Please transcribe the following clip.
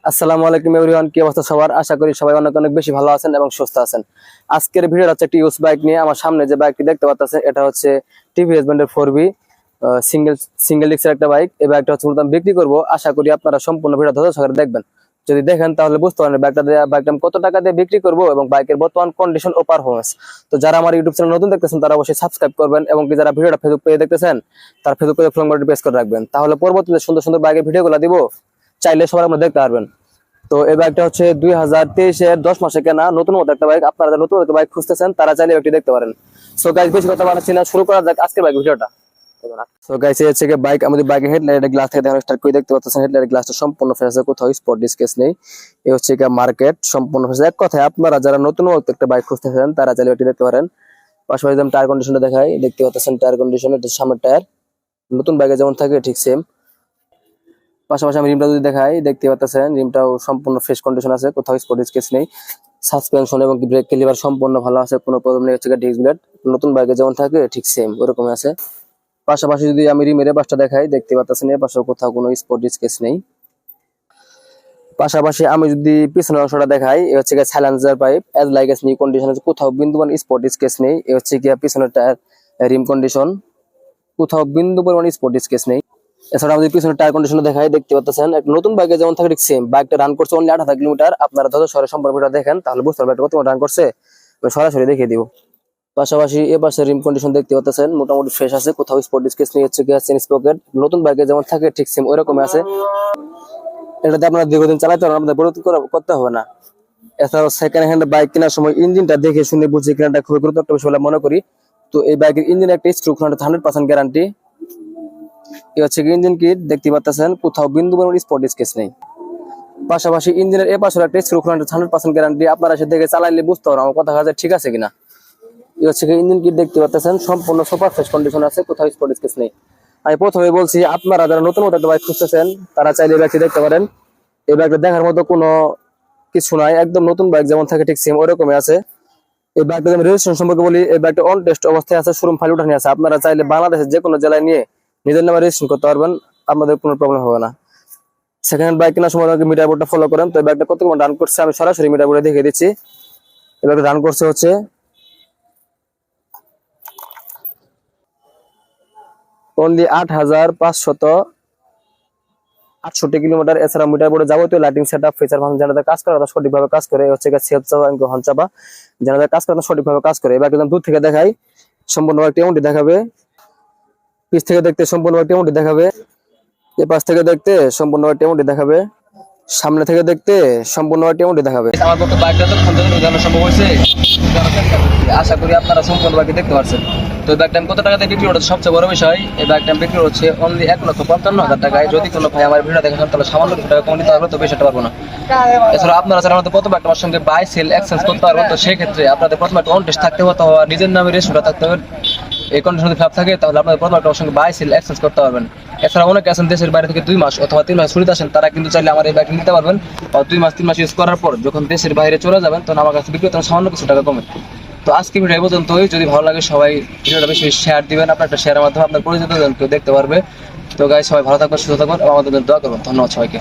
আসসালামু আলাইকুম এভরিওয়ান, কি অবস্থা সবার? আশা করি সবাই অনেক অনেক বেশি ভালো আছেন এবং সুস্থ আছেন। আজকের ভিডিওটা হচ্ছে একটি ইউজ বাইক নিয়ে। আমার সামনে যে বাইকটি দেখতে পাচ্ছেন এটা হচ্ছে টিভিএস ব্র্যান্ডের 4V সিঙ্গেল সিঙ্গেল ডিস্কের একটা বাইক। এই বাইকটা হচ্ছে মূলত আমি বিক্রি করব। আশা করি আপনারা সম্পূর্ণ ভিডিও ধৈর্য সহকারে দেখবেন। যদি দেখেন তাহলে বুঝতে পারবেন বাইকটা আমি কত টাকা দিয়ে বিক্রি করব এবং বাইকের বর্তমান কন্ডিশন ও পারফরমেন্স। তো যারা আমার ইউটিউব চ্যানেল নতুন দেখতেছেন তারা অবশ্যই সাবস্ক্রাইব করবেন এবং কি যারা ভিডিওটা ফেসবুক পেজে দেখতেছেন তারা ফেসবুক পেজে ফলো বাটন প্রেস করে রাখবেন। তাহলে পরবর্তীতে সুন্দর সুন্দর বাইকের ভিডিওগুলো দিব, চাইলে সবাই আমরা দেখতে পারবেন। তো এই বাইকটা হচ্ছে 2023-এর 10 মাসে কেনা নতুন মতো একটা বাইক। আপনারা যারা নতুন একটা বাইক খুঁজতেছেন তারা চাইলে একটি দেখতে পারেন। সো গাইস, বেশি কথা বাড়াচ্ছি না, শুরু করা যাক আজকের বাইক ভিডিওটা। সো গাইস, এই হচ্ছে বাইক। আমাদের বাইকের হেডলাইটের গ্লাস থেকে দেখেন স্টার্ট করে দেখতে পাচ্ছেন হেডলাইটের গ্লাসটা সম্পূর্ণ ফ্রেশ আছে, কোথাও স্পট ডিসকেস নেই। এই হচ্ছে মার্কেট সম্পূর্ণ ফ্রেশ। এক কথায় আপনারা যারা নতুন মতো একটা বাইক খুঁজতেছেন তারা চাইলে একটি দেখতে পারেন। পাশাপাশি আমি টায়ার কন্ডিশনটা দেখাই, দেখতে পাচ্ছেন টায়ার কন্ডিশন, এটা সামনের টায়ার নতুন বাইকে যেমন থাকে ঠিক সেম। পাশাপাশি আমি রিমটা যদি দেখাই, দেখতে পাচ্ছেন রিমটাও সম্পূর্ণ ফ্রেশ কন্ডিশন আছে, কোথাও স্পট স্কেচ নেই। সাসপেনশন এবং ব্রেক লিভার সম্পূর্ণ ভালো আছে, কোনো প্রবলেম নেই। হচ্ছে ডিস্ক ব্লেড নতুন বাইকে যেমন থাকে ঠিক সেম ওরকমই আছে। পাশাপাশি যদি আমি রিমের পাশটা দেখাই, দেখতে পাচ্ছেন এর পাশেও কোথাও কোনো স্পট স্কেচ নেই। পাশাপাশি আমি যদি পিছনের অংশটা দেখাই, এ হচ্ছে silencer pipe as like S new condition আছে, কোথাও বিন্দুমান স্পট স্কেচ নেই। এ হচ্ছে পিছনের টায়ার রিম কন্ডিশন, কোথাও বিন্দু পরিমাণ স্পট স্কেচ নেই। এছাড়া আমাদের পিছনে টায়ার কন্ডিশন দেখাই, দেখতে পাচ্ছেন একটা নতুন বাইকে যেমন থাকে ঠিক সেম। বাইকটা রান করছে অনলি 18 কিলোমিটার। আপনারা যত শহরে সম্পর্ক দেখেন তাহলে বুঝতে পারবেন কত রান করছে, সরাসরি দেখিয়ে দিব। পাশাপাশি এ পাশে রিম কন্ডিশন দেখতে পাচ্ছেন মোটামুটি ফ্রেশ আছে, কোথাও স্পট স্কেচ নেই। হচ্ছে চেঞ্জ পকেট নতুন বাইকে যেমন থাকে ঠিক সেম ওইরকমই আছে। এটাতে আপনারা দীর্ঘদিন চালাতে পারেন, আপনাদের পরিবর্তন করতে হবে না। এছাড়াও সেকেন্ড হ্যান্ড বাইক কেনার সময় ইঞ্জিনটা দেখে শুনে বুঝে কেনাটা খুবই গুরুত্বপূর্ণ বিষয় বলে মনে করি। তো এই বাইকের ইঞ্জিন একটা স্ক্রু 100% গ্যারান্টি। এই হচ্ছে ইঞ্জিন কিট, দেখতে পাচ্ছেন কোথাও বিন্দু পরিমাণ স্পট স্কেচ নেই। পাশাপাশি ইঞ্জিনের এ পাশে একটা স্ক্রু 100% গ্যারান্টি। আপনারা সে দেখে চালাইলে বুঝতে পারবেন আমার কথা কাজে ঠিক আছে কিনা। এই হচ্ছে ইঞ্জিন কিট, দেখতে পাচ্ছেন সম্পূর্ণ সুপার ফ্রেশ কন্ডিশন আছে, কোথাও স্পট স্কেচ নেই। আমি প্রথমে বলছি আপনারা যারা নতুন মতো একটা বাইক খুঁজতেছেন তারা চাইলে এই বাইকটি দেখতে পারেন। এই বাইকটা দেখার মতো কোনো কিছু নাই, একদম নতুন বাইক যেমন থাকে ঠিক সেম ওইরকমই আছে। এই বাইকটা আমি রেজিস্ট্রেশন সম্পর্কে বলি, এই বাইকটা অন টেস্ট অবস্থায় আছে, শোরুম ফাইল উঠানো আছে। আপনারা চাইলে বাংলাদেশের যে কোনো জেলায় নিয়ে নিজের নামে রেজিস্ট্রেশন করতে পারবেন, আপনাদের কোনো প্রবলেম হবে না। সেকেন্ড হ্যান্ড বাইক কেনার সময় মিটার বোর্ডটা ফলো করেন। তো এই বাইকটা কত রান করছে আমি সরাসরি মিটার বোর্ডে দেখিয়ে দিচ্ছি। এই বাইকটা রান করছে হচ্ছে অনলি 8,568 কিলোমিটার। এছাড়া মিটার বোর্ডে যাবতীয় লাইটিং সেটআপ ফিচার ফাংশন যারা কাজ করে তারা সঠিকভাবে কাজ করে। হচ্ছে সেলফ চাপা হর্ন চাপা যারা কাজ করে সঠিকভাবে কাজ করে। এবার একদম দূর থেকে দেখাই, সম্পূর্ণ একটা এমনটি দেখাবে। পিছ থেকে দেখতে সম্পূর্ণ একটা এমনটি দেখাবে। এ পাশ থেকে দেখতে সম্পূর্ণ একটা এমনটি দেখাবে। সামনে থেকে দেখতে সম্পূর্ণ একটা এমনটি দেখাবে। আমার পক্ষে বাইকটা তো ফোন থেকে বোঝানো সম্ভব হয়েছে, আশা করি আপনারা সম্পূর্ণ বাইকটি দেখতে পাচ্ছেন। তো এই ব্যাগটা আমি কত টাকাতে বিক্রি করছি সবচেয়ে বড় বিষয়, এই ব্যাগটা আমি বিক্রি হচ্ছে অনলি 1,55,000 টাকায়। যদি কোনো ভাই আমার ভিডিও দেখেন তাহলে সামান্য কিছু টাকা কম দিতে পারবো, তো বেশি পারবো না। এছাড়া আপনারা যারা আমাদের প্রথম একটা আমার সঙ্গে বাই সেল এক্সচেঞ্জ করতে পারবেন, তো সেই ক্ষেত্রে আপনাদের প্রথমে একটা অন টেস্ট থাকতে হবে, অথবা নিজের নামে রেজিস্ট্রেশন থাকতে হবে। এই কন্ডিশন যদি খারাপ থাকে তাহলে আপনাদের প্রথম একটা আমার সঙ্গে বাই সেল এক্সচেঞ্জ করতে পারবেন। এছাড়া অনেকে আছেন দেশের বাইরে থেকে 2 মাস অথবা 3 মাস ছুটিতে আসেন, তারা কিন্তু চাইলে আমার এই ব্যাগ নিতে পারবেন। 2 মাস 3 মাস ইউজ করার পর যখন দেশের বাইরে চলে যাবেন তখন আমার কাছে বিক্রি করতে সামান্য কিছু টাকা কমে। তো আজকে ভিডিও এই পর্যন্তই। যদি ভালো লাগে সবাই ভিডিওটা বেশি শেয়ার দিবেন, আপনার একটা শেয়ারের মাধ্যমে আপনার পরিচিত কেউ দেখতে পারবে। তো গাইস, সবাই ভালো থাকবেন, সুস্থ থাকবেন এবং আমাদের দোয়া করবেন। ধন্যবাদ সবাইকে।